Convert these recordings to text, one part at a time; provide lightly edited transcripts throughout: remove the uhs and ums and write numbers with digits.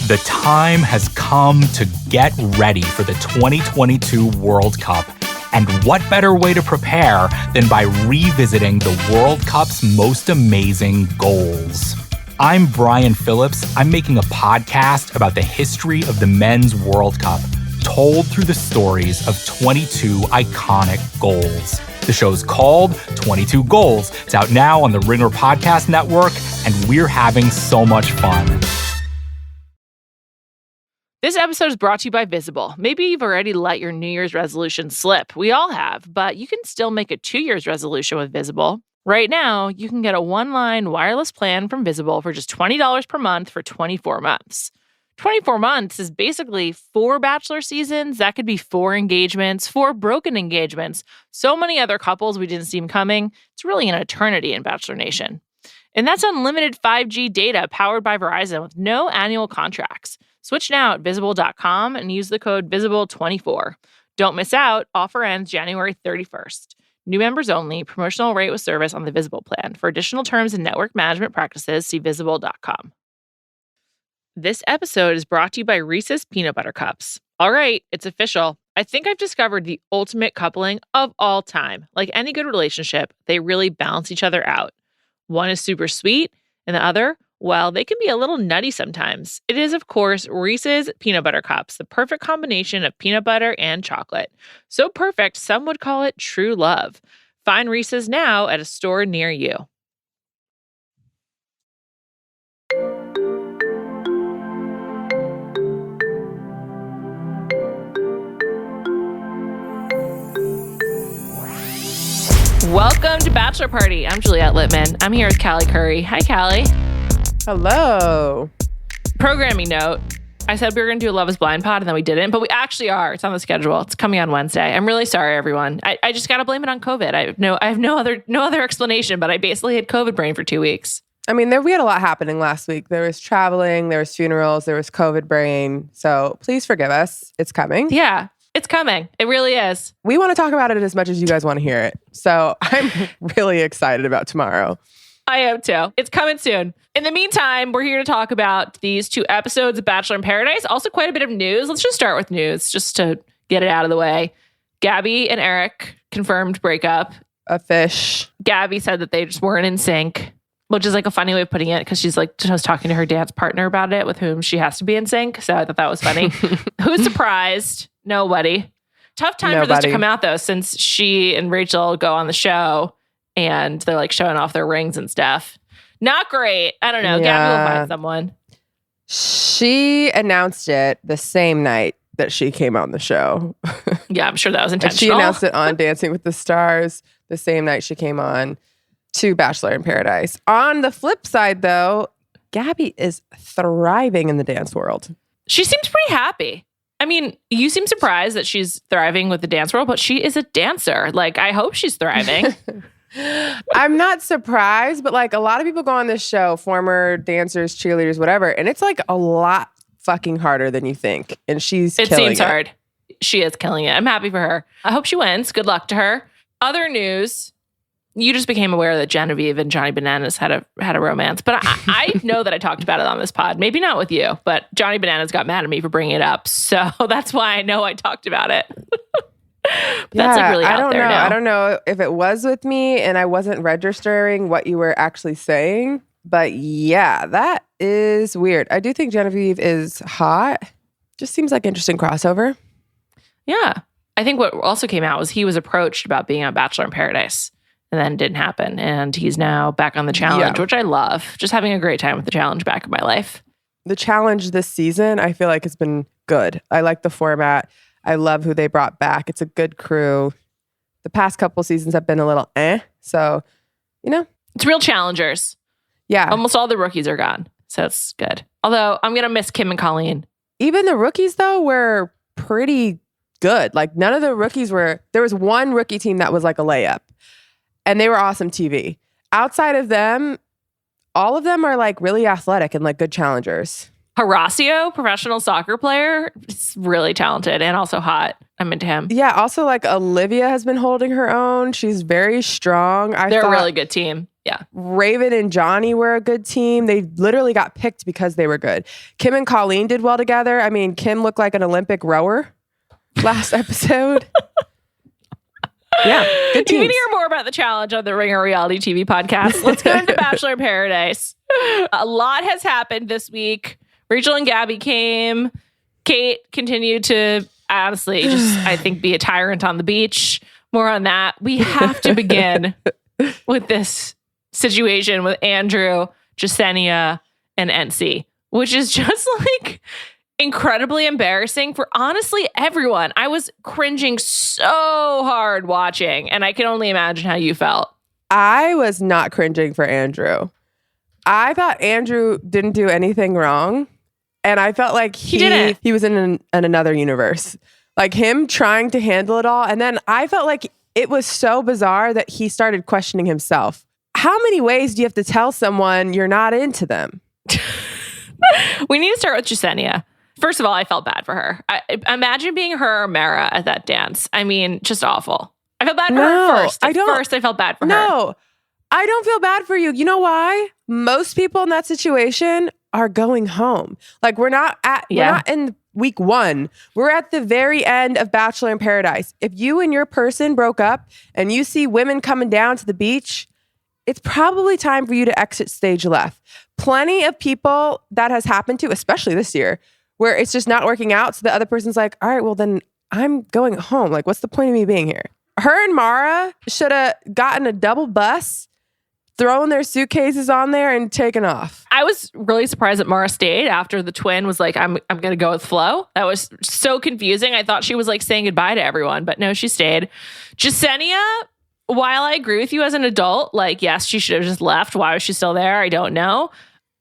The time has come to get ready for the 2022 World Cup. And what better way to prepare than by revisiting the World Cup's most amazing goals? I'm Brian Phillips. I'm making a podcast about the history of the Men's World Cup, told through the stories of 22 iconic goals. The show's called 22 Goals. It's out now on the Ringer Podcast Network, and we're having so much fun. This episode is brought to you by Visible. Maybe you've already let your New Year's resolution slip. We all have, but you can still make a 2 year's resolution with Visible. Right now, you can get a one-line wireless plan from Visible for just $20 per month for 24 months. 24 months is basically 4 Bachelor seasons. That could be 4 engagements, 4 broken engagements. So many other couples we didn't see coming. It's really an eternity in Bachelor Nation. And that's unlimited 5G data powered by Verizon with no annual contracts. Switch now at Visible.com and use the code VISIBLE24. Don't miss out. Offer ends January 31st. New members only. Promotional rate with service on the Visible plan. For additional terms and network management practices, see Visible.com. This episode is brought to you by Reese's Peanut Butter Cups. All right, it's official. I think I've discovered the ultimate coupling of all time. Like any good relationship, they really balance each other out. One is super sweet, and the other, well, they can be a little nutty sometimes. It is, of course, Reese's Peanut Butter Cups, the perfect combination of peanut butter and chocolate. So perfect, some would call it true love. Find Reese's now at a store near you. Welcome to Bachelor Party. I'm Juliet Litman. I'm here with Callie Curry. Hi, Callie. Hello. Programming note. I said we were going to do a Love is Blind pod, and then we didn't, but we actually are. It's on the schedule. It's coming on Wednesday. I'm really sorry, everyone. I just got to blame it on COVID. I have no other explanation, but I basically had COVID brain for 2 weeks. I mean, we had a lot happening last week. There was traveling, there was funerals, there was COVID brain. So please forgive us. It's coming. Yeah. It's coming. It really is. We want to talk about it as much as you guys want to hear it. So I'm really excited about tomorrow. I am too. It's coming soon. In the meantime, we're here to talk about these 2 episodes of Bachelor in Paradise. Also quite a bit of news. Let's just start with news just to get it out of the way. Gabby and Erich confirmed breakup. A fish. Gabby said that they just weren't in sync, which is like a funny way of putting it because she's like just talking to her dance partner about it with whom she has to be in sync. So I thought that was funny. Who's surprised? Nobody. Tough time for this to come out, though, since she and Rachel go on the show and they're like showing off their rings and stuff. Not great. I don't know. Yeah. Gabby will find someone. She announced it the same night that she came on the show. Yeah, I'm sure that was And intentional. she announced it on Dancing with the Stars the same night she came on to Bachelor in Paradise. On the flip side, though, Gabby is thriving in the dance world. She seems pretty happy. I mean, you seem surprised that she's thriving with the dance world, but she is a dancer. Like, I hope she's thriving. I'm not surprised, but like a lot of people go on this show, former dancers, cheerleaders, whatever, and it's like a lot fucking harder than you think. And she's killing it. It seems hard. She is killing it. I'm happy for her. I hope she wins. Good luck to her. Other news. You just became aware that Genevieve and Johnny Bananas had a romance. But I know that I talked about it on this pod. Maybe not with you, but Johnny Bananas got mad at me for bringing it up. So that's why I know I talked about it. That's like really out there now. I don't know if it was with me and I wasn't registering what you were actually saying. But yeah, that is weird. I do think Genevieve is hot. Just seems like interesting crossover. Yeah. I think what also came out was he was approached about being on Bachelor in Paradise. And then it didn't happen. And he's now back on the challenge, which I love. Just having a great time with the challenge back in my life. The challenge this season, I feel like has been good. I like the format. I love who they brought back. It's a good crew. The past couple seasons have been a little So, you know. It's real challengers. Yeah. Almost all the rookies are gone. So it's good. Although I'm going to miss Kim and Colleen. Even the rookies, though, were pretty good. Like none of the rookies were. There was one rookie team that was like a layup. And they were awesome TV. Outside of them, all of them are like really athletic and like good challengers. Horacio, professional soccer player, is really talented and also hot. I'm into him. Yeah, also like Olivia has been holding her own. She's very strong. They're a really good team. Yeah. Raven and Johnny were a good team. They literally got picked because they were good. Kim and Colleen did well together. I mean, Kim looked like an Olympic rower last episode. Yeah, good teams. You can hear more about the challenge on the Ringer Reality TV podcast. Let's go into Bachelor in Paradise. A lot has happened this week. Rachel and Gabby came. Kate continued to, honestly, just, I think, be a tyrant on the beach. More on that. We have to begin with this situation with Andrew, Jessenia, and Ency, which is just like incredibly embarrassing for honestly everyone. I was cringing so hard watching, and I can only imagine how you felt. I was not cringing for Andrew. I thought Andrew didn't do anything wrong, and I felt like he was in another universe. Like him trying to handle it all, and then I felt like it was so bizarre that he started questioning himself. How many ways do you have to tell someone you're not into them? We need to start with Jessenia. First of all, I felt bad for her. Imagine being her or Mara at that dance. I mean, just awful. I felt bad for her first. I felt bad for her. No, I don't feel bad for you. You know why? Most people in that situation are going home. Like we're not in week 1. We're at the very end of Bachelor in Paradise. If you and your person broke up and you see women coming down to the beach, it's probably time for you to exit stage left. Plenty of people that has happened to, especially this year, where it's just not working out. So the other person's like, all right, well then I'm going home. Like, what's the point of me being here? Her and Mara should have gotten a double bus, thrown their suitcases on there and taken off. I was really surprised that Mara stayed after the twin was like, I'm going to go with Flo. That was so confusing. I thought she was like saying goodbye to everyone, but no, she stayed. Jessenia, while I agree with you as an adult, like, yes, she should have just left. Why was she still there? I don't know.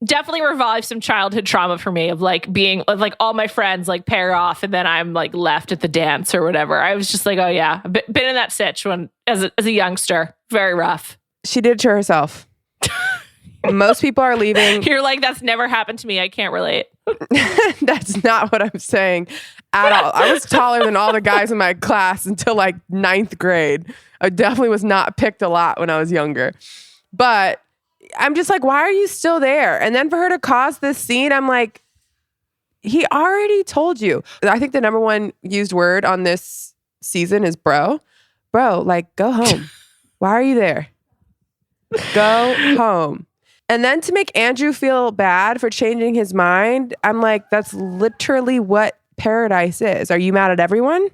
Definitely revived some childhood trauma for me of like being like all my friends like pair off and then I'm like left at the dance or whatever. I was just like, oh yeah, been in that sitch when as a youngster. Very rough. She did it to herself. Most people are leaving. You're like, that's never happened to me. I can't relate. That's not what I'm saying at all. I was taller than all the guys in my class until like 9th grade. I definitely was not picked a lot when I was younger. But I'm just like, why are you still there? And then for her to cause this scene, I'm like, he already told you. I think the number one used word on this season is bro. Bro, like, go home. Why are you there? Go home. And then to make Andrew feel bad for changing his mind, I'm like, that's literally what paradise is. Are you mad at everyone?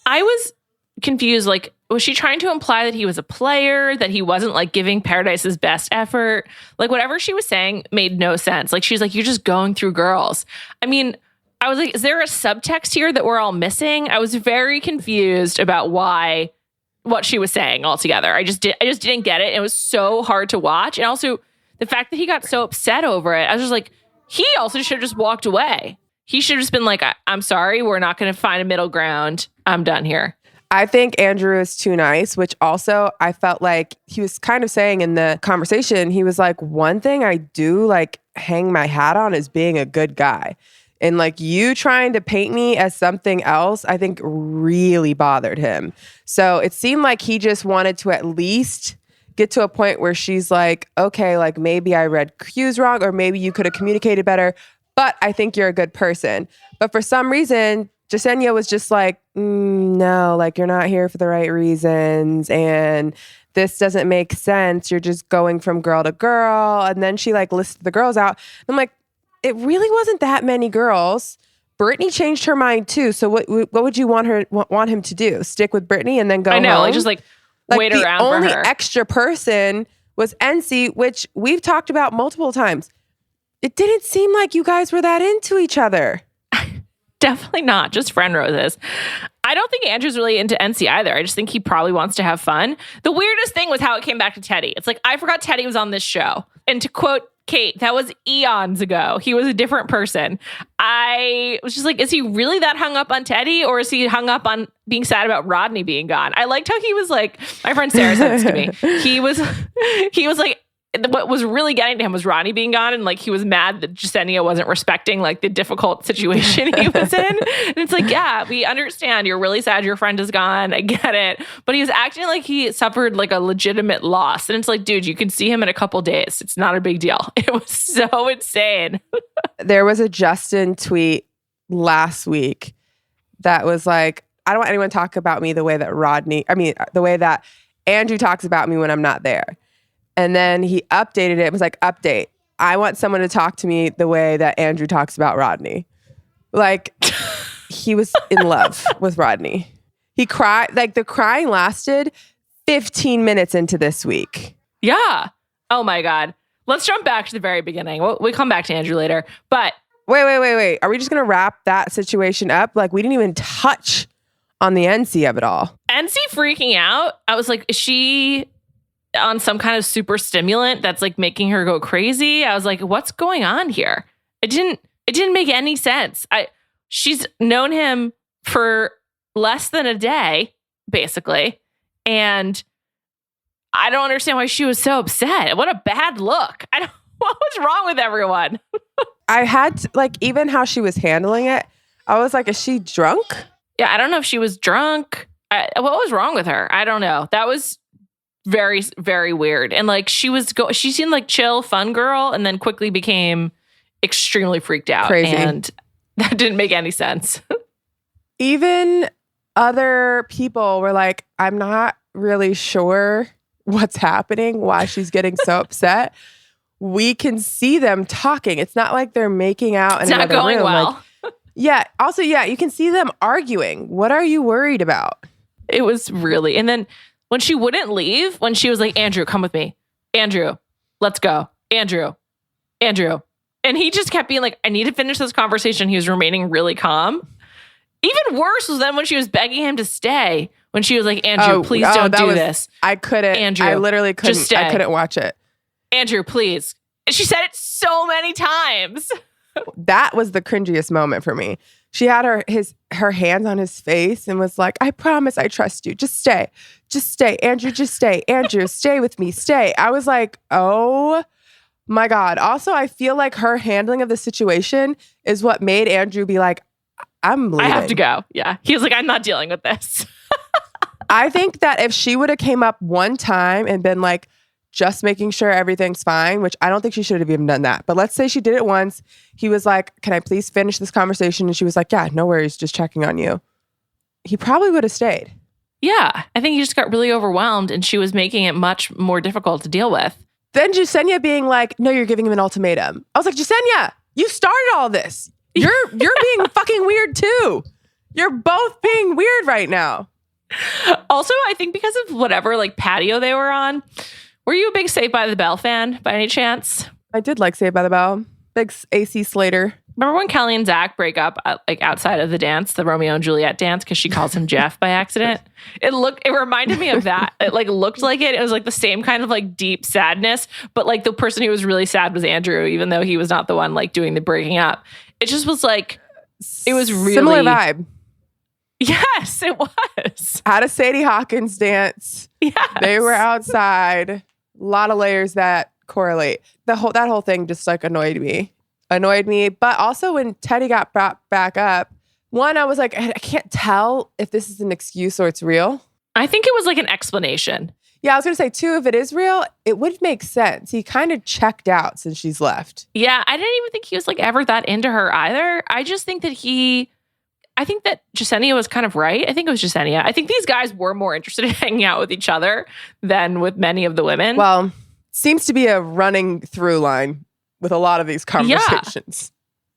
I was confused. Like, was she trying to imply that he was a player, that he wasn't like giving Paradise his best effort? Like whatever she was saying made no sense. Like she's like, you're just going through girls. I mean, I was like, is there a subtext here that we're all missing? I was very confused about what she was saying altogether. I just didn't get it. It was so hard to watch. And also the fact that he got so upset over it, I was just like, he also should have just walked away. He should have just been like, I'm sorry, we're not going to find a middle ground. I'm done here. I think Andrew is too nice, which also I felt like he was kind of saying in the conversation, he was like, one thing I do like hang my hat on is being a good guy. And like you trying to paint me as something else, I think really bothered him. So it seemed like he just wanted to at least get to a point where she's like, okay, like maybe I read cues wrong, or maybe you could have communicated better, but I think you're a good person. But for some reason, Jessenia was just like, no, like you're not here for the right reasons. And this doesn't make sense. You're just going from girl to girl. And then she like listed the girls out. I'm like, it really wasn't that many girls. Brittany changed her mind too. So what would you want him to do? Stick with Brittany and then go home? I know, like just like wait around for her. The only extra person was Ency, which we've talked about multiple times. It didn't seem like you guys were that into each other. Definitely not. Just friend roses. I don't think Andrew's really into Ency either. I just think he probably wants to have fun. The weirdest thing was how it came back to Teddy. It's like, I forgot Teddy was on this show. And to quote Kate, that was eons ago. He was a different person. I was just like, is he really that hung up on Teddy? Or is he hung up on being sad about Rodney being gone? I liked how he was like, my friend Sarah said this to me. He was like, what was really getting to him was Rodney being gone, and like he was mad that Jessenia wasn't respecting like the difficult situation he was in. And it's like, yeah, we understand. You're really sad your friend is gone. I get it. But he was acting like he suffered like a legitimate loss. And it's like, dude, you can see him in a couple days. It's not a big deal. It was so insane. There was a Justin tweet last week that was like, I don't want anyone to talk about me the way that the way that Andrew talks about me when I'm not there. And then he updated it. It was like, update. I want someone to talk to me the way that Andrew talks about Rodney. Like, he was in love with Rodney. He cried. Like, the crying lasted 15 minutes into this week. Yeah. Oh, my God. Let's jump back to the very beginning. We'll come back to Andrew later. But Wait. Are we just going to wrap that situation up? Like, we didn't even touch on the Ency of it all. Ency freaking out. I was like, is she on some kind of super stimulant that's like making her go crazy? I was like, what's going on here? It didn't make any sense. She's known him for less than a day, basically. And I don't understand why she was so upset. What a bad look. What was wrong with everyone? I had to, like, even how she was handling it, I was like, is she drunk? Yeah, I don't know if she was drunk. What was wrong with her? I don't know. That was very, very weird. And like she seemed like chill, fun girl, and then quickly became extremely freaked out. Crazy. And that didn't make any sense. Even other people were like, I'm not really sure what's happening, why she's getting so upset. We can see them talking. It's not like they're making out in another room. It's not going well. Like, yeah. Also, yeah, you can see them arguing. What are you worried about? It was really, and then when she wouldn't leave, when she was like, Andrew, come with me. Andrew, let's go. Andrew. And he just kept being like, I need to finish this conversation. He was remaining really calm. Even worse was then when she was begging him to stay. When she was like, Andrew, please don't do this. I couldn't. Andrew, I literally couldn't. Just stay. I couldn't watch it. Andrew, please. And she said it so many times. That was the cringiest moment for me. She had her hands on his face and was like, I promise I trust you. Just stay. Andrew, just stay. Andrew, stay with me. Stay. I was like, oh my God. Also, I feel like her handling of the situation is what made Andrew be like, I'm leaving. I have to go. Yeah. He was like, I'm not dealing with this. I think that if she would have came up one time and been like, just making sure everything's fine, which I don't think she should have even done that. But let's say she did it once. He was like, can I please finish this conversation? And she was like, yeah, no worries. Just checking on you. He probably would have stayed. Yeah. I think he just got really overwhelmed and she was making it much more difficult to deal with. Then Jessenia being like, no, you're giving him an ultimatum. I was like, Jessenia, you started all this. You're being fucking weird too. You're both being weird right now. Also, I think because of whatever like patio they were on, were you a big Saved by the Bell fan by any chance? I did like Saved by the Bell. Big AC Slater. Remember when Kelly and Zach break up like outside of the dance, the Romeo and Juliet dance, because she calls him Jeff by accident? It reminded me of that. It like looked like it. It was like the same kind of like deep sadness, but like the person who was really sad was Andrew, even though he was not the one like doing the breaking up. It just was like, it was really similar vibe. Yes, it was. Had a Sadie Hawkins dance. Yes. They were outside. A lot of layers that correlate. That whole thing just like annoyed me. But also when Teddy got brought back up, one, I was like, I can't tell if this is an excuse or it's real. I think it was like an explanation. Yeah, I was going to say, too, if it is real, it would make sense. He kind of checked out since she's left. Yeah, I didn't even think he was like ever that into her either. I just think that I think that Jessenia was kind of right. I think it was Jessenia. I think these guys were more interested in hanging out with each other than with many of the women. Well, seems to be a running through line with a lot of these conversations.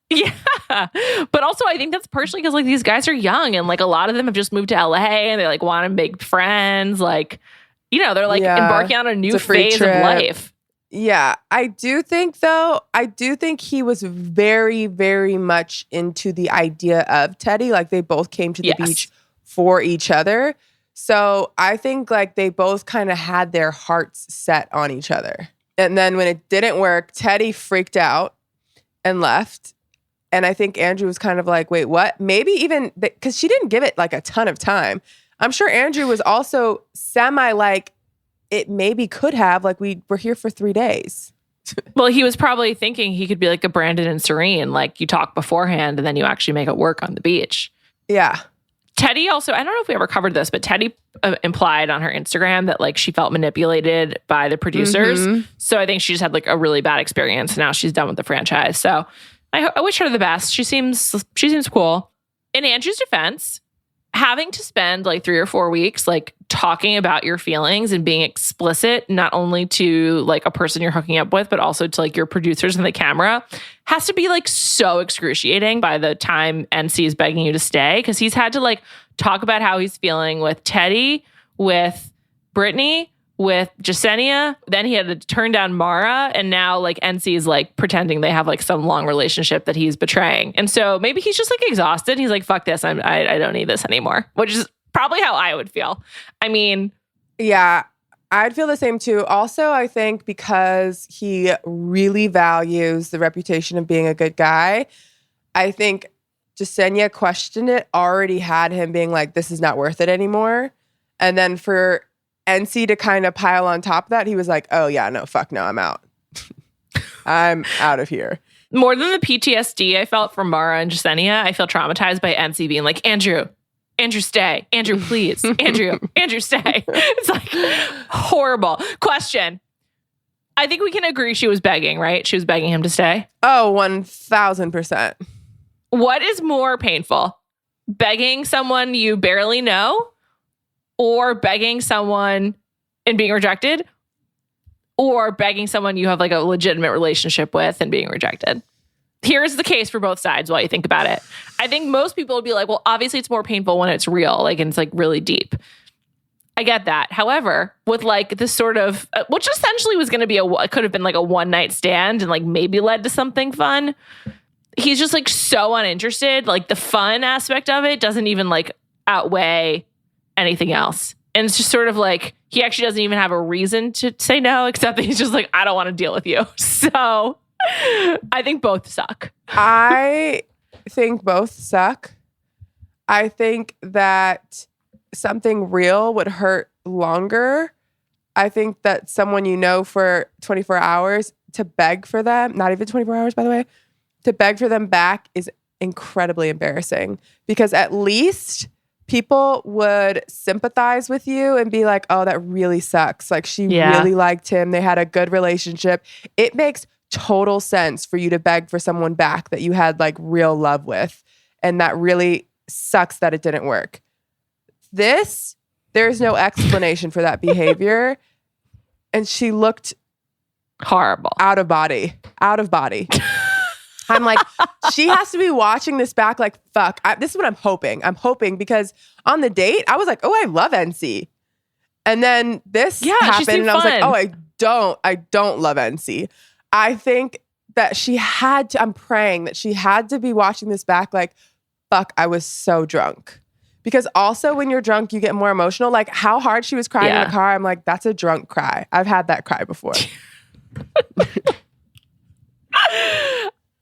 Yeah. But also I think that's partially because like these guys are young and like a lot of them have just moved to LA and they like want to make friends. Like, you know, they're like embarking on a new phase of life. Yeah. I do think he was very, very much into the idea of Teddy. Like they both came to the beach for each other. So I think like they both kind of had their hearts set on each other. And then when it didn't work, Teddy freaked out and left. And I think Andrew was kind of like, wait, what? Maybe even because she didn't give it like a ton of time. I'm sure Andrew was also semi like, it maybe could have. Like, we were here for 3 days. Well, he was probably thinking he could be like a Brandon and Serene, like you talk beforehand and then you actually make it work on the beach. Yeah. Teddy also, I don't know if we ever covered this, but Teddy implied on her Instagram that like she felt manipulated by the producers. Mm-hmm. So I think she just had like a really bad experience. Now she's done with the franchise. So I wish her the best. She seems cool. In Andrew's defense, having to spend like 3 or 4 weeks like talking about your feelings and being explicit, not only to like a person you're hooking up with, but also to like your producers and the camera, has to be like so excruciating by the time Ency is begging you to stay. Cause he's had to like talk about how he's feeling with Teddy, with Brittany, with Jessenia. Then he had to turn down Mara. And now like Ency is like pretending they have like some long relationship that he's betraying. And so maybe he's just like exhausted. He's like, fuck this. I don't need this anymore, which is probably how I would feel. I mean, yeah, I'd feel the same too. Also, I think because he really values the reputation of being a good guy, I think Jessenia questioned it, already had him being like, this is not worth it anymore. And then for Ency to kind of pile on top of that, he was like, oh yeah, no, fuck no, I'm out. I'm out of here. More than the PTSD I felt from Mara and Jessenia, I feel traumatized by Ency being like, Andrew, stay. Andrew, please. Andrew, stay. It's like horrible. Question. I think we can agree she was begging, right? She was begging him to stay. Oh, 1000%. What is more painful? Begging someone you barely know, or begging someone and being rejected, or begging someone you have like a legitimate relationship with and being rejected? Here's the case for both sides while you think about it. I think most people would be like, well, obviously it's more painful when it's real, like, and it's like really deep. I get that. However, with like this sort of, which essentially was going to be could have been like a one night stand and like maybe led to something fun. He's just like so uninterested. Like the fun aspect of it doesn't even like outweigh anything else. And it's just sort of like, he actually doesn't even have a reason to say no, except that he's just like, I don't want to deal with you. So I think both suck. I think both suck. I think that something real would hurt longer. I think that someone you know for 24 hours to beg for them, not even 24 hours, by the way, to beg for them back is incredibly embarrassing, because at least people would sympathize with you and be like, oh, that really sucks. Like she really liked him. They had a good relationship. It makes total sense for you to beg for someone back that you had like real love with. And that really sucks that it didn't work. There's no explanation for that behavior. And she looked horrible. Out of body. I'm like, she has to be watching this back like, fuck. This is what I'm hoping. I'm hoping because on the date, I was like, oh, I love Ency. And then this happened and I was like, oh, I don't love Ency. I think that I'm praying that she had to be watching this back like, fuck, I was so drunk. Because also when you're drunk, you get more emotional. Like how hard she was crying in the car. I'm like, that's a drunk cry. I've had that cry before.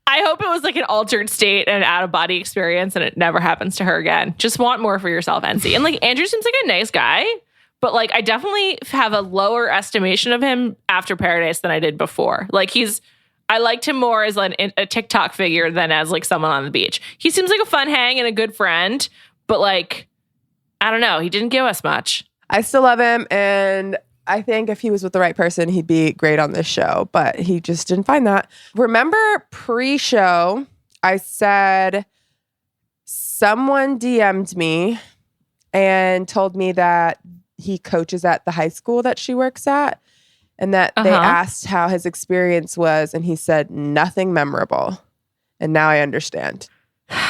I hope it was like an altered state and out of body experience and it never happens to her again. Just want more for yourself, Ency. And like Andrew seems like a nice guy, but like I definitely have a lower estimation of him after Paradise than I did before. Like I liked him more as like a TikTok figure than as like someone on the beach. He seems like a fun hang and a good friend, but like, I don't know. He didn't give us much. I still love him. And I think if he was with the right person, he'd be great on this show, but he just didn't find that. Remember pre-show, I said someone DM'd me and told me that he coaches at the high school that she works at and that they asked how his experience was. And he said, nothing memorable. And now I understand.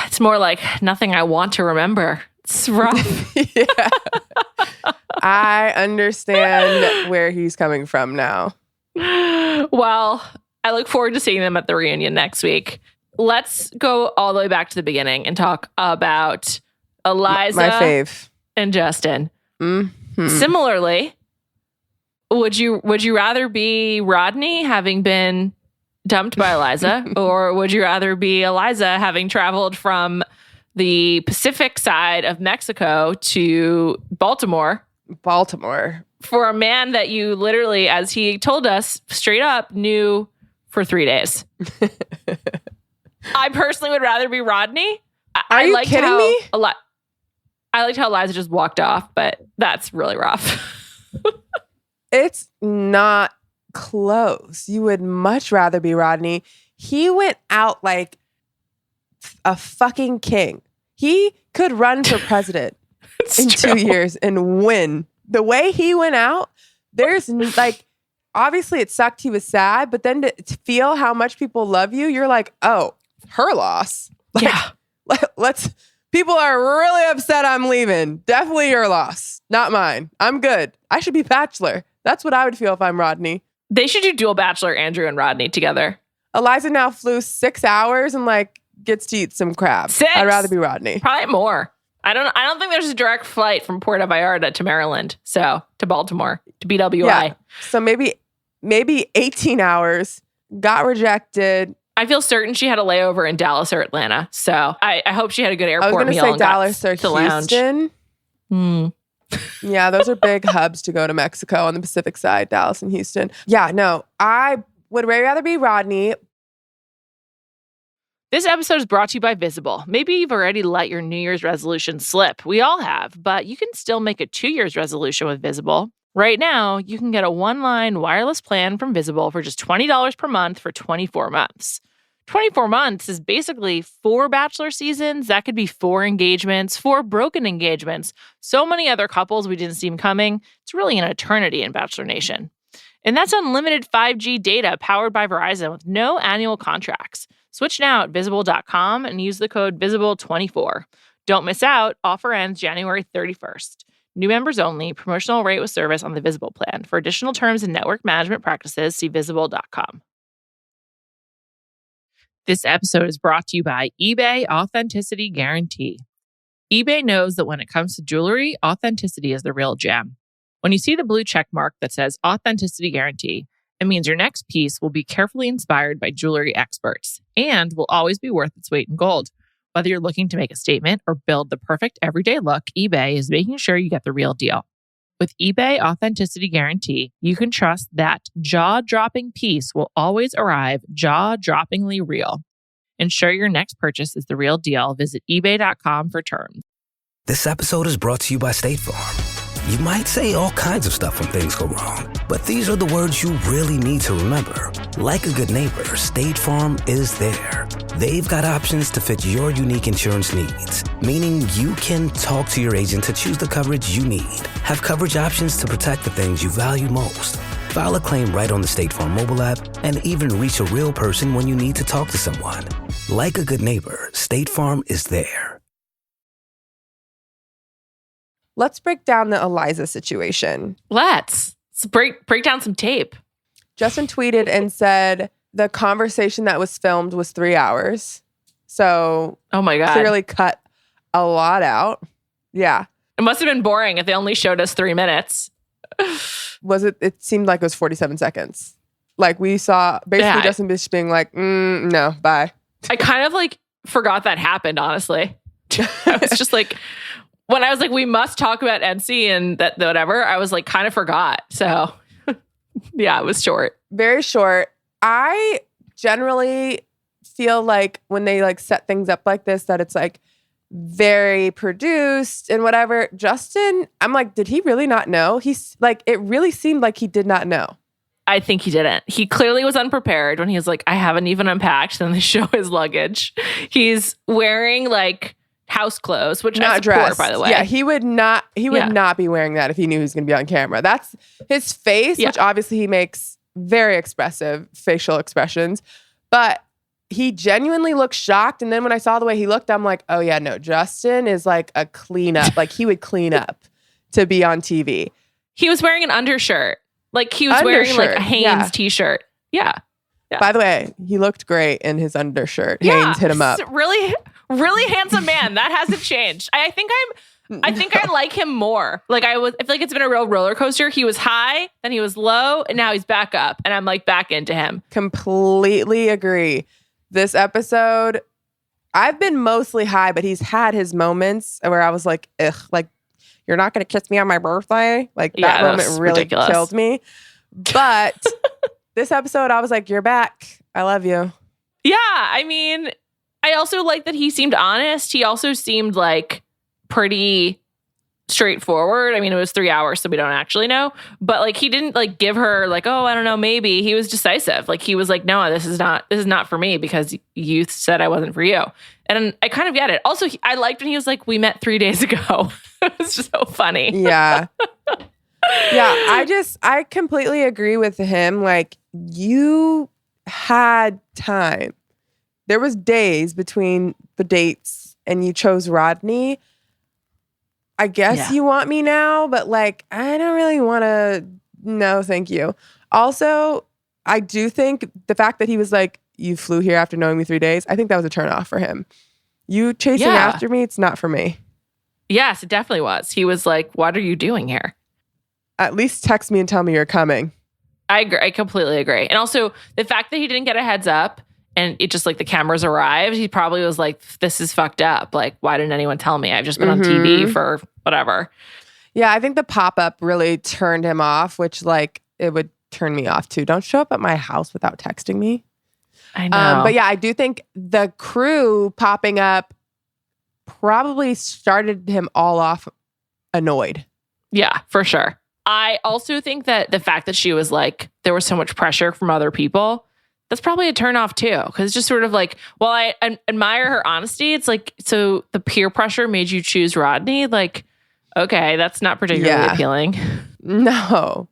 It's more like nothing I want to remember. It's rough. Yeah. I understand where he's coming from now. Well, I look forward to seeing them at the reunion next week. Let's go all the way back to the beginning and talk about Eliza my fave. And Justin. Mm-hmm. Similarly, would you rather be Rodney having been dumped by Eliza, or would you rather be Eliza having traveled from the Pacific side of Mexico to Baltimore? for a man that you literally, as he told us straight up, knew for 3 days. I personally would rather be Rodney. Are you kidding me? I liked how Liza just walked off, but that's really rough. It's not close. You would much rather be Rodney. He went out like a fucking king. He could run for president in 2 years and win. The way he went out, there's like, obviously it sucked. He was sad, but then to feel how much people love you, you're like, oh, her loss. Like, Yeah. People are really upset I'm leaving. Definitely your loss, not mine. I'm good. I should be Bachelor. That's what I would feel if I'm Rodney. They should do dual Bachelor, Andrew and Rodney together. Eliza now flew 6 hours and like gets to eat some crab. 6? I'd rather be Rodney. Probably more. I don't think there's a direct flight from Puerto Vallarta to Maryland. So to Baltimore, to BWI. Yeah. So maybe 18 hours, got rejected. I feel certain she had a layover in Dallas or Atlanta. So I hope she had a good airport meal. I was going to say Dallas or Houston. Hmm. Yeah, those are big hubs to go to Mexico on the Pacific side, Dallas and Houston. Yeah, no, I would way rather be Rodney. This episode is brought to you by Visible. Maybe you've already let your New Year's resolution slip. We all have, but you can still make a 2 year's resolution with Visible. Right now, you can get a one-line wireless plan from Visible for just $20 per month for 24 months. 24 months is basically 4 Bachelor seasons. That could be 4 engagements, 4 broken engagements. So many other couples we didn't see coming. It's really an eternity in Bachelor Nation. And that's unlimited 5G data powered by Verizon with no annual contracts. Switch now at Visible.com and use the code VISIBLE24. Don't miss out. Offer ends January 31st. New members only. Promotional rate with service on the Visible plan. For additional terms and network management practices, see Visible.com. This episode is brought to you by eBay Authenticity Guarantee. eBay knows that when it comes to jewelry, authenticity is the real gem. When you see the blue check mark that says Authenticity Guarantee, it means your next piece will be carefully inspired by jewelry experts and will always be worth its weight in gold. Whether you're looking to make a statement or build the perfect everyday look, eBay is making sure you get the real deal. With eBay Authenticity Guarantee, you can trust that jaw-dropping piece will always arrive jaw-droppingly real. Ensure your next purchase is the real deal. Visit eBay.com for terms. This episode is brought to you by State Farm. You might say all kinds of stuff when things go wrong, but these are the words you really need to remember. Like a good neighbor, State Farm is there. They've got options to fit your unique insurance needs, meaning you can talk to your agent to choose the coverage you need. Have coverage options to protect the things you value most. File a claim right on the State Farm mobile app and even reach a real person when you need to talk to someone. Like a good neighbor, State Farm is there. Let's break down the Eliza situation. Let's break down some tape. Justin tweeted and said the conversation that was filmed was 3 hours. So, oh my God, clearly cut a lot out. Yeah. It must have been boring if they only showed us 3 minutes. Was it? It seemed like it was 47 seconds. Like we saw basically Justin Bish being like, no, bye. I kind of like forgot that happened, honestly. I was just like, when I was like, we must talk about Ency and that whatever, I was like, kind of forgot. So yeah, it was short. Very short. I generally feel like when they like set things up like this, that it's like very produced and whatever. Justin, I'm like, did he really not know? He's like, it really seemed like he did not know. I think he didn't. He clearly was unprepared when he was like, I haven't even unpacked. Then they show his luggage. He's wearing like house clothes, which not I support, dress, by the way. Yeah, he would not be wearing that if he knew he was going to be on camera. That's his face, which obviously he makes very expressive facial expressions, but he genuinely looked shocked. And then when I saw the way he looked, I'm like, oh yeah, no, Justin is like a cleanup. Like he would clean up to be on TV. He was wearing an undershirt. Like he was wearing like a Hanes t-shirt. Yeah. By the way, he looked great in his undershirt. Hanes hit him up. Really, really handsome man. That hasn't changed. I think I like him more. Like I feel like it's been a real roller coaster. He was high, then he was low, and now he's back up. And I'm like back into him. Completely agree. This episode, I've been mostly high, but he's had his moments where I was like, ugh, like you're not going to kiss me on my birthday. Like that moment really ridiculous. killed me. But this episode, I was like, you're back. I love you. Yeah. I mean, I also like that he seemed honest. He also seemed like pretty straightforward. I mean, it was 3 hours, so we don't actually know. But like, he didn't like give her like, oh, I don't know, maybe. He was decisive. Like he was like, no, this is not for me because you said I wasn't for you. And I kind of get it. Also, I liked when he was like, we met 3 days ago. It was just so funny. Yeah. Yeah. I completely agree with him. Like you had time. There was days between the dates and you chose Rodney. I guess you want me now, but like, I don't really want to. No, thank you. Also, I do think the fact that he was like, you flew here after knowing me 3 days, I think that was a turnoff for him. You chasing after me, it's not for me. Yes, it definitely was. He was like, what are you doing here? At least text me and tell me you're coming. I agree. I completely agree. And also the fact that he didn't get a heads up and it just like the cameras arrived, he probably was like, this is fucked up. Like, why didn't anyone tell me? I've just been on TV for whatever. Yeah, I think the pop-up really turned him off, which like it would turn me off too. Don't show up at my house without texting me. I know. But yeah, I do think the crew popping up probably started him all off annoyed. Yeah, for sure. I also think that the fact that she was like, there was so much pressure from other people, that's probably a turnoff too. Because it's just sort of like, well, I admire her honesty. It's like, so the peer pressure made you choose Rodney? Like, okay, that's not particularly appealing. No.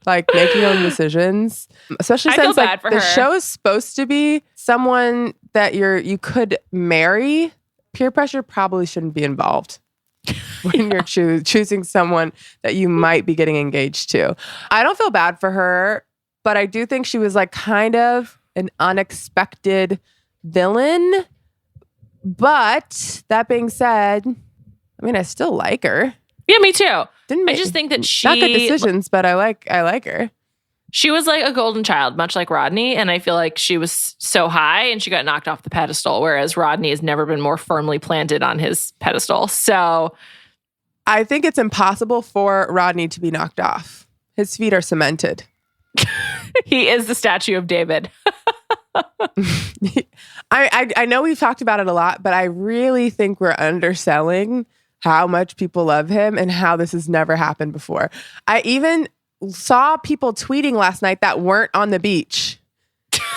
Like, make your own decisions. Especially since like the show is supposed to be someone that you could marry. Peer pressure probably shouldn't be involved when you're choosing someone that you might be getting engaged to. I don't feel bad for her, but I do think she was like kind of an unexpected villain. But that being said, I mean, I still like her. Yeah, me too. I just think that she... Not good decisions, but I like her. She was like a golden child, much like Rodney. And I feel like she was so high and she got knocked off the pedestal, whereas Rodney has never been more firmly planted on his pedestal. So I think it's impossible for Rodney to be knocked off. His feet are cemented. He is the statue of David. I know we've talked about it a lot, but I really think we're underselling how much people love him and how this has never happened before. I even saw people tweeting last night that weren't on the beach.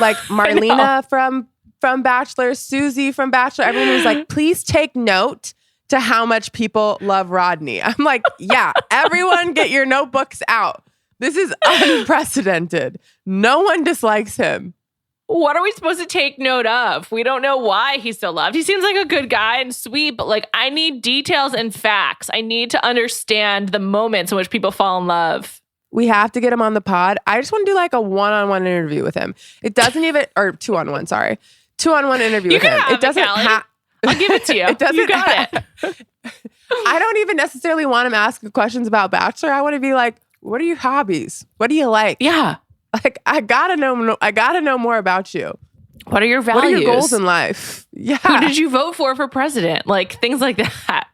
Like Marlena from Bachelor, Susie from Bachelor. Everyone was like, please take note to how much people love Rodney. I'm like, yeah, everyone get your notebooks out. This is unprecedented. No one dislikes him. What are we supposed to take note of? We don't know why he's so loved. He seems like a good guy and sweet, but like I need details and facts. I need to understand the moments in which people fall in love. We have to get him on the pod. I just want to do like a one-on-one interview with him. It doesn't even, or two-on-one, sorry. Two-on-one interview with him. It doesn't have. I'll give it to you. It doesn't you got it. I don't even necessarily want him asking questions about Bachelor. I want to be like, what are your hobbies? What do you like? Yeah. Like, I gotta know more about you. What are your values? What are your goals in life? Yeah. Who did you vote for president? Like things like that.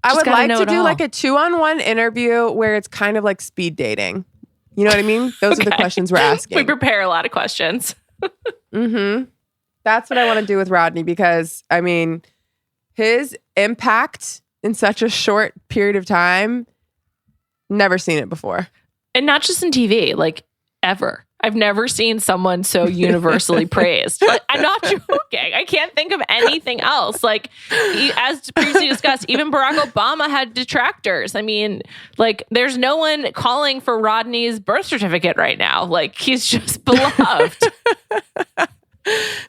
I would like to do like a 2-on-1 interview where it's kind of like speed dating. You know what I mean? Those are the questions we're asking. We prepare a lot of questions. That's what I want to do with Rodney because, I mean, his impact in such a short period of time, never seen it before. And not just in TV, like ever. I've never seen someone so universally praised. But I'm not joking. I can't think of anything else. Like, as previously discussed, even Barack Obama had detractors. I mean, like, there's no one calling for Rodney's birth certificate right now. Like, he's just beloved.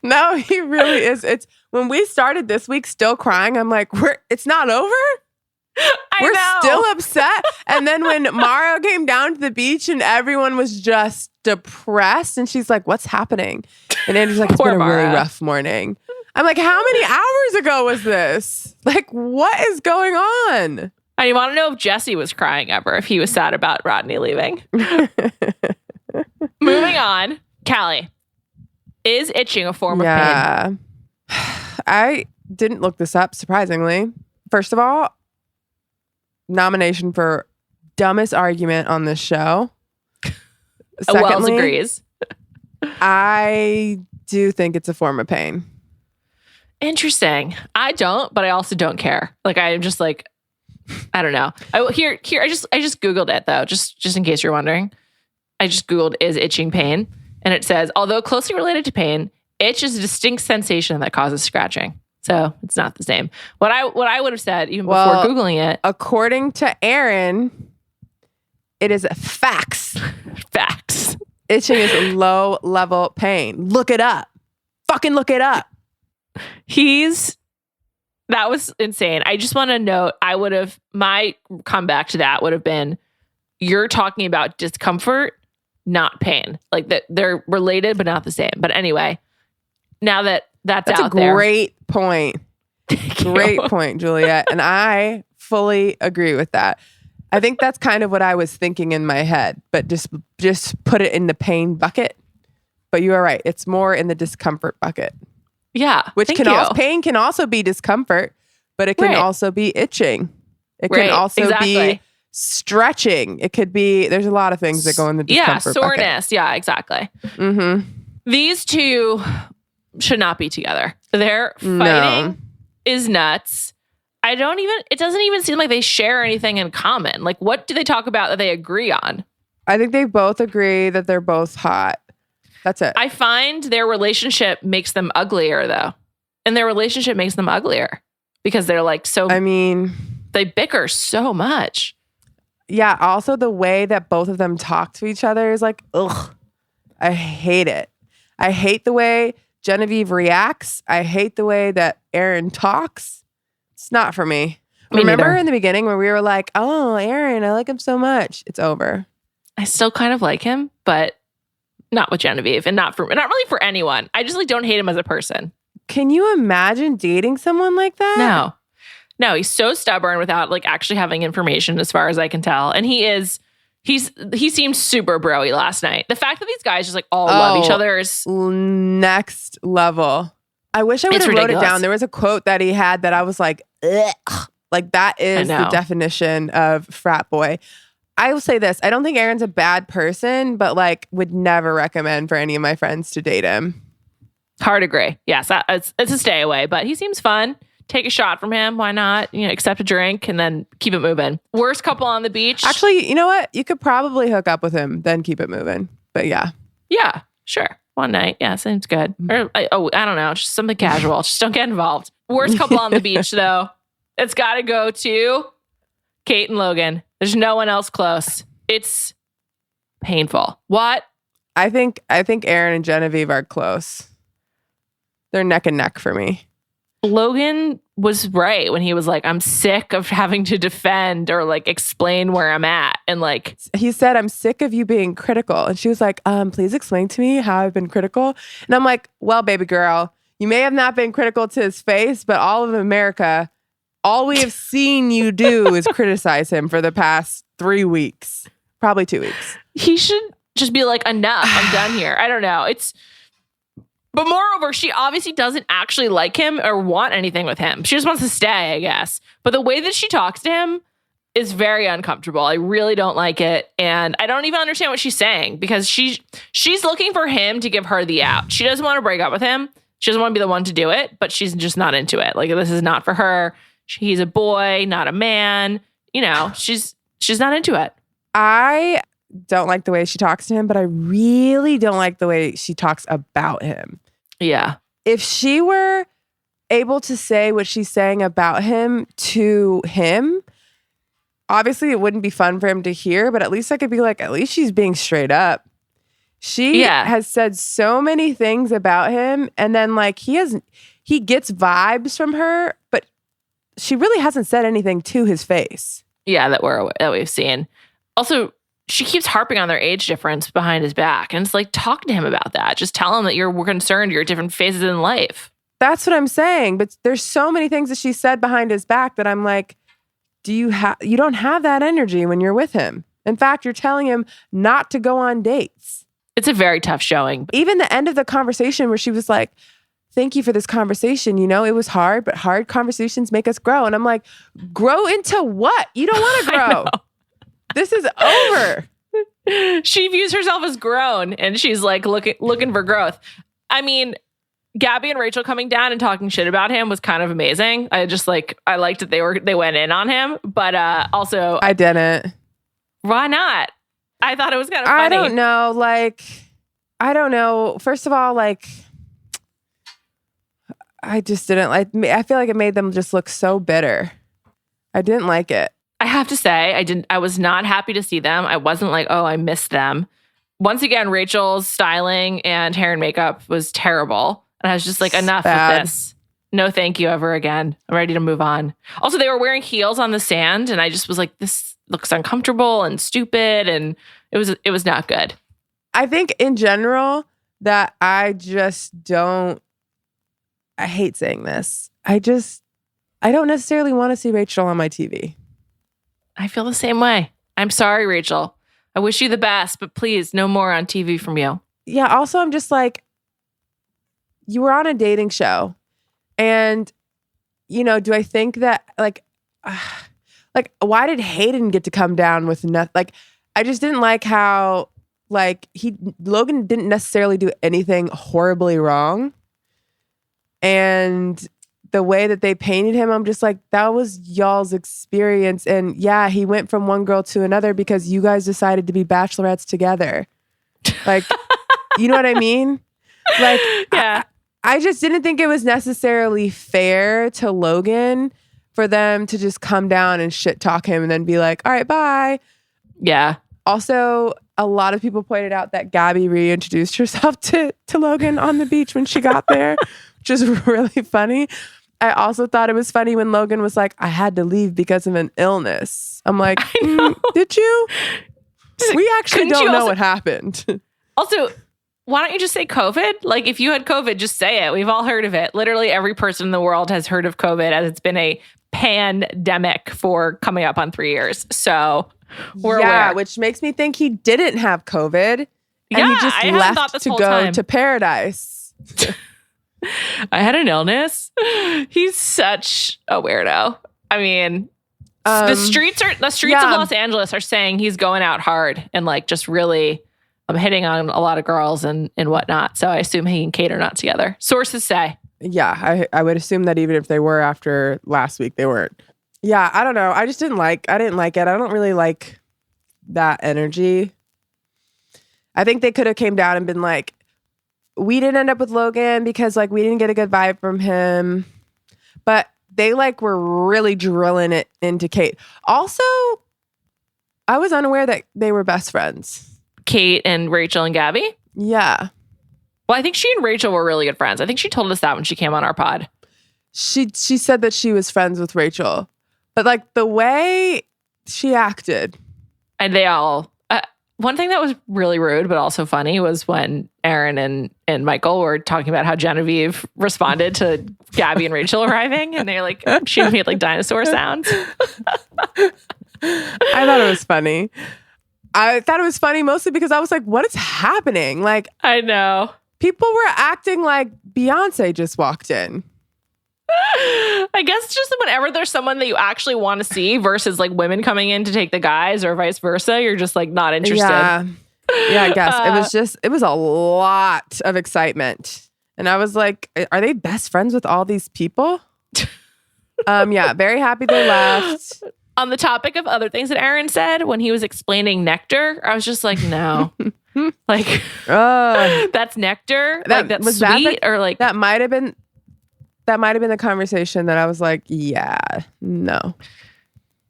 No, he really is. It's when we started this week still crying, I'm like, it's not over? We're still upset. And then when Mara came down to the beach and everyone was just depressed and she's like, what's happening? And Andrew's like, it's been a really rough morning. I'm like, how many hours ago was this? Like, what is going on? I want to know if Jesse was crying ever, if he was sad about Rodney leaving. Moving on. Callie, is itching a form of pain? I didn't look this up, surprisingly. First of all, nomination for dumbest argument on this show. Wells agrees. I do think it's a form of pain. Interesting. I don't, but I also don't care. Like, I'm just like, I don't know. I just Googled it though, just in case you're wondering. I just Googled is itching pain, and it says, although closely related to pain, itch is a distinct sensation that causes scratching. So it's not the same. What I would have said even before Googling it. According to Aaron, it is facts. Facts. Itching is low level pain. Look it up. Fucking look it up. That was insane. I just want to note, my comeback to that would have been, you're talking about discomfort, not pain. Like that they're related, but not the same. But anyway, now that's out there. Great point. Great point, Juliet. And I fully agree with that. I think that's kind of what I was thinking in my head, but just put it in the pain bucket. But you are right. It's more in the discomfort bucket. Yeah. Pain can also be discomfort, but it can also be itching. It can also be stretching. It could be, there's a lot of things that go in the discomfort soreness. bucket. Yeah, exactly. Mm-hmm. These two should not be together. Their fighting is nuts. It doesn't even seem like they share anything in common. Like, what do they talk about that they agree on? I think they both agree that they're both hot. That's it. I find their relationship makes them uglier, though. And their relationship makes them uglier because they're like they bicker so much. Yeah. Also, the way that both of them talk to each other is like, ugh. I hate it. I hate the way Genevieve reacts. I hate the way that Aaron talks. It's not for me. Remember in the beginning where we were like, oh, Aaron, I like him so much. It's over. I still kind of like him, but not with Genevieve, and not really for anyone. I just don't hate him as a person. Can you imagine dating someone like that? No, he's so stubborn without actually having information, as far as I can tell. And he seemed super bro-y last night. The fact that these guys just all love each other is next level. I wish I would have wrote it down. There was a quote that he had that I was like, ugh. Like, that is the definition of frat boy. I will say this. I don't think Aaron's a bad person, but would never recommend for any of my friends to date him. Hard agree. Yes, it's a stay away, but he seems fun. Take a shot from him. Why not? Accept a drink and then keep it moving. Worst couple on the beach. Actually, you know what? You could probably hook up with him, then keep it moving. But yeah. Yeah, sure. One night. Yeah, seems good. Or, I don't know. Just something casual. Just don't get involved. Worst couple on the beach, though. It's got to go to Kate and Logan. There's no one else close. It's painful. What? I think Aaron and Genevieve are close. They're neck and neck for me. Logan was right when he was like, I'm sick of having to defend or explain where I'm at. And he said, I'm sick of you being critical. And she was like, please explain to me how I've been critical. And I'm like, well, baby girl, you may have not been critical to his face, but all of America, all we have seen you do is criticize him for the past 3 weeks, probably 2 weeks. He should just be like, enough, I'm done here. I don't know. But moreover, she obviously doesn't actually like him or want anything with him. She just wants to stay, I guess. But the way that she talks to him is very uncomfortable. I really don't like it. And I don't even understand what she's saying, because she's looking for him to give her the out. She doesn't want to break up with him. She doesn't want to be the one to do it, but she's just not into it. This is not for her. He's a boy, not a man. She's not into it. I don't like the way she talks to him, but I really don't like the way she talks about him. Yeah. If she were able to say what she's saying about him to him, obviously it wouldn't be fun for him to hear, but at least I could be like, at least she's being straight up. She has said so many things about him, and then he gets vibes from her, but she really hasn't said anything to his face. Yeah, that we've seen. Also, she keeps harping on their age difference behind his back. And it's talk to him about that. Just tell him that we're concerned you're at different phases in life. That's what I'm saying. But there's so many things that she said behind his back that I'm like, you don't have that energy when you're with him. In fact, you're telling him not to go on dates. It's a very tough showing. Even the end of the conversation where she was like, thank you for this conversation. It was hard, but hard conversations make us grow. And I'm like, grow into what? You don't want to grow. This is over. She views herself as grown and she's like looking for growth. I mean, Gabby and Rachel coming down and talking shit about him was kind of amazing. I liked that they went in on him, but also I didn't. Why not? I thought it was kind of funny. I don't know. I don't know. First of all, I just didn't I feel like it made them just look so bitter. I didn't like it. I have to say, I was not happy to see them. I wasn't like, oh, I missed them. Once again, Rachel's styling and hair and makeup was terrible. And I was just like, enough of this. No, thank you ever again. I'm ready to move on. Also, they were wearing heels on the sand. And I just was like, this looks uncomfortable and stupid. And it was not good. I think in general that I hate saying this. I don't necessarily want to see Rachel on my TV. I feel the same way. I'm sorry, Rachel. I wish you the best, but please, no more on TV from you. Yeah, also, I'm just like, you were on a dating show. And, do I think that, why did Hayden get to come down with nothing? I just didn't like how, Logan didn't necessarily do anything horribly wrong. And the way that they painted him, I'm just like, that was y'all's experience. And yeah, he went from one girl to another because you guys decided to be bachelorettes together. You know what I mean? Yeah. I just didn't think it was necessarily fair to Logan for them to just come down and shit talk him and then be like, all right, bye. Yeah. Also, a lot of people pointed out that Gabby reintroduced herself to Logan on the beach when she got there, which is really funny. I also thought it was funny when Logan was like, I had to leave because of an illness. I'm like, did you? We actually don't know what happened. Also, why don't you just say COVID? If you had COVID, just say it. We've all heard of it. Literally every person in the world has heard of COVID, as it's been a pandemic for coming up on 3 years. So we're aware. Which makes me think he didn't have COVID. And he just left to go to paradise. I had an illness. He's such a weirdo. I mean, the streets of Los Angeles are saying he's going out hard and just really hitting on a lot of girls and whatnot. So I assume he and Kate are not together. Sources say. Yeah, I would assume that even if they were after last week, they weren't. Yeah, I don't know. I didn't like it. I don't really like that energy. I think they could have came down and been like, we didn't end up with Logan because we didn't get a good vibe from him. But they were really drilling it into Kate. Also, I was unaware that they were best friends. Kate and Rachel and Gabby? Yeah. Well, I think she and Rachel were really good friends. I think she told us that when she came on our pod. She said that she was friends with Rachel. But the way she acted. And they all... one thing that was really rude, but also funny, was when Aaron and Michael were talking about how Genevieve responded to Gabby and Rachel arriving. And they're she made dinosaur sounds. I thought it was funny. I thought it was funny mostly because I was like, what is happening? I know. People were acting like Beyonce just walked in. I guess just whenever there's someone that you actually want to see versus women coming in to take the guys or vice versa, you're just not interested. Yeah, I guess. It was a lot of excitement. And I was like, are they best friends with all these people? Yeah, very happy they left. On the topic of other things that Aaron said, when he was explaining nectar, I was just like, no. That's nectar? That's was sweet? That might have been the conversation that I was like, yeah, no.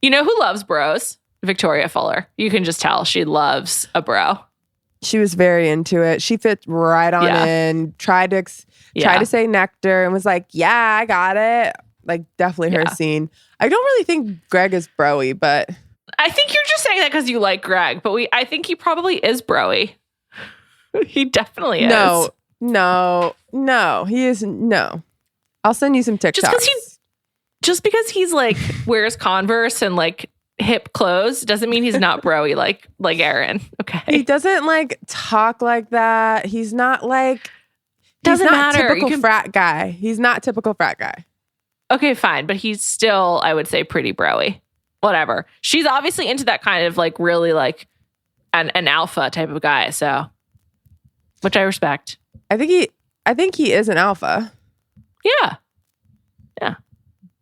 You know who loves bros? Victoria Fuller. You can just tell she loves a bro. She was very into it. She fit right on in, tried to say nectar and was like, yeah, I got it. Definitely her scene. I don't really think Greg is broy, but... I think you're just saying that because you like Greg, but I think he probably is broy. He definitely is. No, he is. No. I'll send you some TikToks. Just because he's wears Converse and hip clothes doesn't mean he's not broy like Aaron. Okay. He doesn't talk like that. He's not Doesn't He's not matter. typical frat guy. He's not typical frat guy. Okay, fine. But he's still, I would say, pretty bro-y. Whatever. She's obviously into that kind of like really like an alpha type of guy. So, which I respect. I think he is an alpha. Yeah.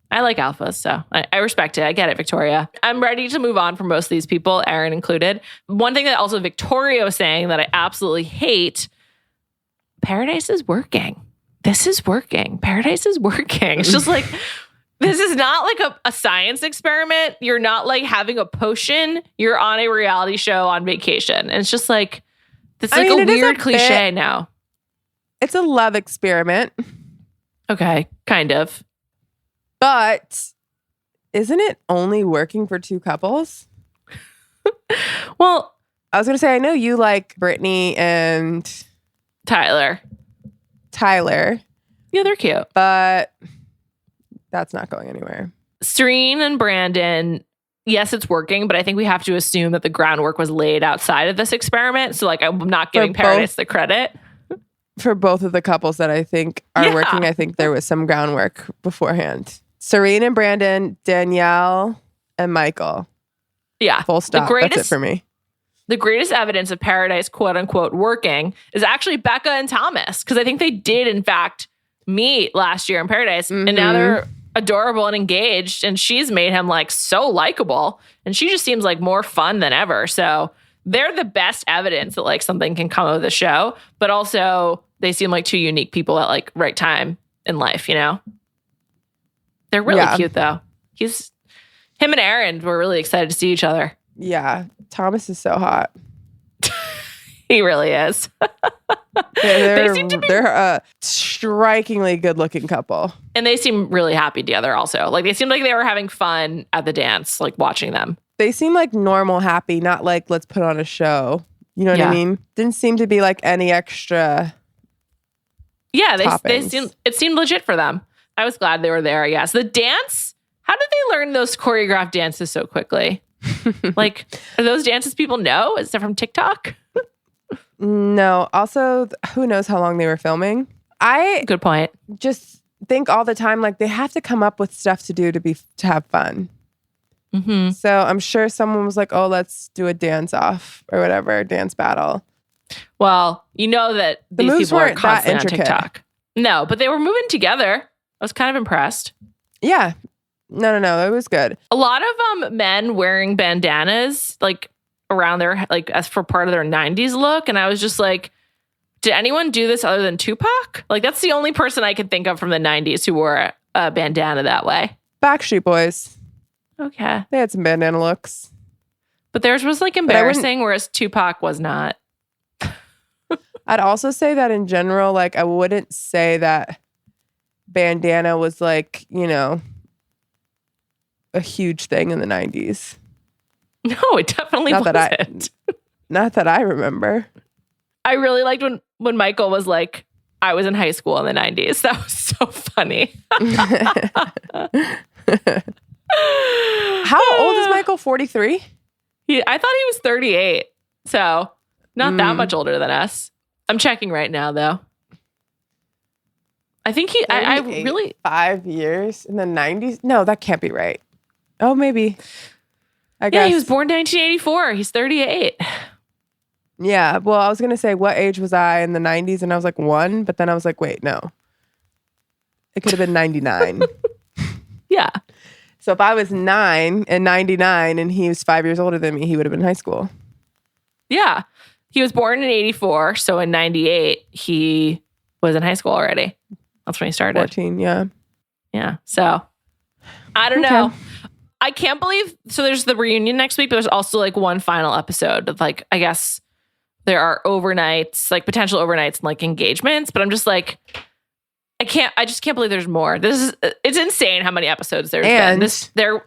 I like alphas, so I respect it. I get it, Victoria. I'm ready to move on from most of these people, Aaron included. One thing that also Victoria was saying that I absolutely hate, Paradise is working. This is working. Paradise is working. It's just like, this is not like a science experiment. You're not like having a potion. You're on a reality show on vacation. And it's just like, it's like a weird cliche now. It's a love experiment. Okay, kind of. But isn't it only working for two couples? Well, I was going to say, I know you like Brittany and Tyler. Yeah, they're cute. But that's not going anywhere. Serene and Brandon, yes, it's working, but I think we have to assume that the groundwork was laid outside of this experiment. So like, I'm not giving Paradise the credit. For both of the couples that I think are working, I think there was some groundwork beforehand. Serene and Brandon, Danielle and Michael. Yeah. Full stop. That's it for me. The greatest evidence of Paradise, quote unquote, working is actually Becca and Thomas. Because I think they did, in fact, meet last year in Paradise. Mm-hmm. And now they're adorable and engaged. And she's made him like so likable. And she just seems like more fun than ever. So they're the best evidence that like something can come of the show. But also they seem like two unique people at like right time in life, you know? They're really cute though. Him and Aaron were really excited to see each other. Yeah. Thomas is so hot. He really is. They're a strikingly good looking couple. And they seem really happy together also. Like they seemed like they were having fun at the dance, like watching them. They seem like normal happy, not like let's put on a show. You know what I mean? Didn't seem to be like any extra. Yeah, it seemed legit for them. I was glad they were there, I guess. The dance, how did they learn those choreographed dances so quickly? Like, are those dances people know? Is it from TikTok? No. Also, who knows how long they were filming? Good point. Just think all the time, like they have to come up with stuff to do to have fun. Mm-hmm. So I'm sure someone was like, oh, let's do a dance off or whatever, dance battle. Well, you know that these people are constantly on TikTok. No, but they were moving together. I was kind of impressed. Yeah. No. It was good. A lot of men wearing bandanas, like around their, like as for part of their 90s look. And I was just like, did anyone do this other than Tupac? Like that's the only person I could think of from the 90s who wore a bandana that way. Backstreet Boys. Okay. They had some bandana looks. But theirs was like embarrassing, whereas Tupac was not. I'd also say that in general, like I wouldn't say that bandana was like, you know, a huge thing in the 90s. No, it definitely wasn't. Not that I remember. I really liked when Michael was like, I was in high school in the 90s. That was so funny. How old is Michael? 43? I thought he was 38. So not that much older than us. I'm checking right now, though. I think I really 5 years in the 90s. No, that can't be right. Oh, maybe. I guess. Yeah, he was born 1984. He's 38. Yeah. Well, I was going to say, what age was I in the 90s? And I was like 1. But then I was like, wait, no. It could have been 99. Yeah. So if I was 9 in 99 and he was 5 years older than me, he would have been in high school. Yeah. He was born in 84. So in 98, he was in high school already. That's when he started. 14, yeah. Yeah. So I don't know. I can't believe. So there's the reunion next week, but there's also like one final episode of like, I guess there are overnights, like potential overnights and like engagements. But I'm just like, I just can't believe there's more. It's insane how many episodes there's been.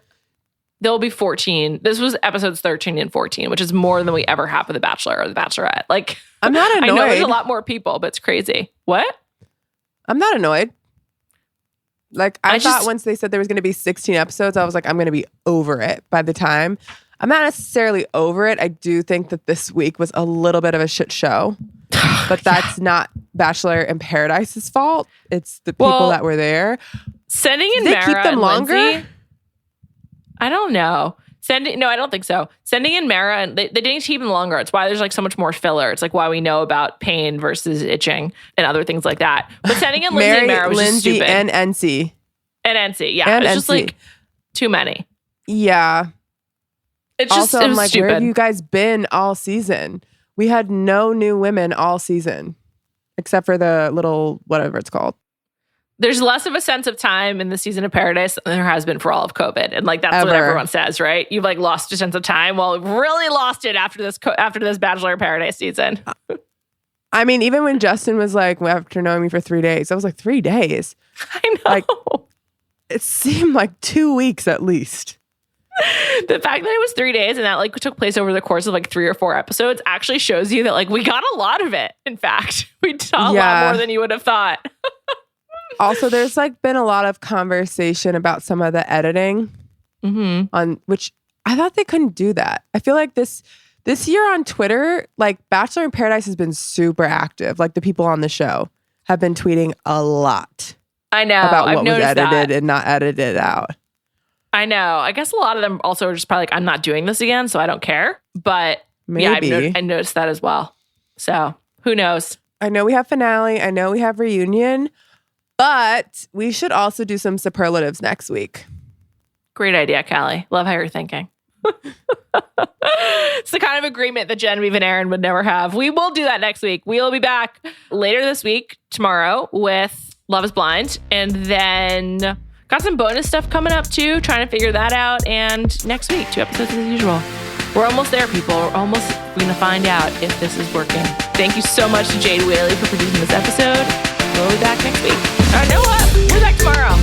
There'll be 14. This was episodes 13 and 14, which is more than we ever have for The Bachelor or The Bachelorette. Like, I'm not annoyed. I know there's a lot more people, but it's crazy. What? I'm not annoyed. Like, I thought once they said there was going to be 16 episodes, I was like, I'm going to be over it by the time. I'm not necessarily over it. I do think that this week was a little bit of a shit show. But that's not Bachelor in Paradise's fault. It's the people that were there. Sending in Did they Mara keep them and longer? Lindsay, I don't know. No, I don't think so. Sending in Mara, and they didn't keep them longer. It's why there's like so much more filler. It's like why we know about pain versus itching and other things like that. But sending in Lindsay and Mara was just stupid. And Ency. And Ency, yeah. It's just like too many. Yeah. It's just also, it was I'm like, stupid. where have you guys been all season? We had no new women all season, except for the little whatever it's called. There's less of a sense of time in the season of Paradise than there has been for all of COVID. And like, that's what everyone says, right? You've like lost a sense of time. Well, we've really lost it after this Bachelor in Paradise season. I mean, even when Justin was like, well, after knowing me for 3 days, I was like, 3 days? I know. Like, it seemed like 2 weeks at least. The fact that it was 3 days and that like took place over the course of like 3 or 4 episodes actually shows you that like we got a lot of it. In fact, we saw a lot more than you would have thought. Also, there's like been a lot of conversation about some of the editing on which I thought they couldn't do that. I feel like this year on Twitter, like Bachelor in Paradise has been super active. Like the people on the show have been tweeting a lot. I know about what I've was edited that. and not edited out. I know. I guess a lot of them also are just probably like, I'm not doing this again, so I don't care. But maybe yeah, I noticed that as well. So who knows? I know we have finale. I know we have reunion. But we should also do some superlatives next week. Great idea, Callie. Love how you're thinking. It's the kind of agreement that Genevieve and Aaron would never have. We will do that next week. We'll be back later this week, tomorrow, with Love is Blind. And then got some bonus stuff coming up too, trying to figure that out. And next week, 2 episodes as usual. We're almost there, people. We're almost going to find out if this is working. Thank you so much to Jade Whaley for producing this episode. We'll be back next week. Or know what? We're back tomorrow.